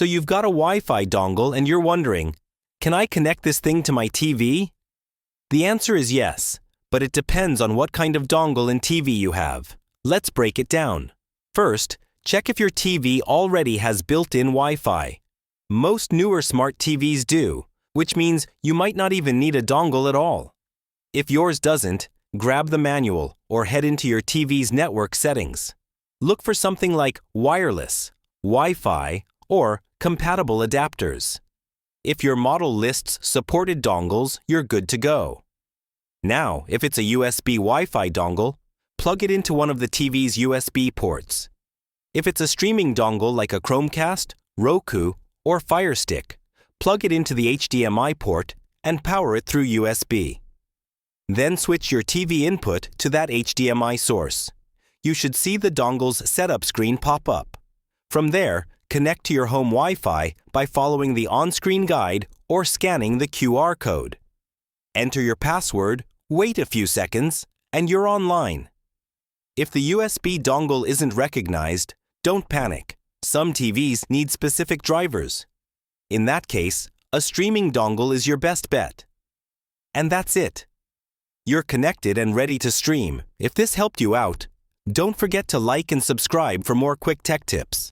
So you've got a Wi-Fi dongle and you're wondering, can I connect this thing to my TV? The answer is yes, but it depends on what kind of dongle and TV you have. Let's break it down. First, check if your TV already has built-in Wi-Fi. Most newer smart TVs do, which means you might not even need a dongle at all. If yours doesn't, grab the manual or head into your TV's network settings. Look for something like wireless, Wi-Fi, or compatible adapters. If your model lists supported dongles, you're good to go. Now, if it's a USB Wi-Fi dongle, plug it into one of the TV's USB ports. If it's a streaming dongle like a Chromecast, Roku, or Fire Stick, plug it into the HDMI port and power it through USB. Then switch your TV input to that HDMI source. You should see the dongle's setup screen pop up. From there, connect to your home Wi-Fi by following the on-screen guide or scanning the QR code. Enter your password, wait a few seconds, and you're online. If the USB dongle isn't recognized, don't panic. Some TVs need specific drivers. In that case, a streaming dongle is your best bet. And that's it. You're connected and ready to stream. If this helped you out, don't forget to like and subscribe for more quick tech tips.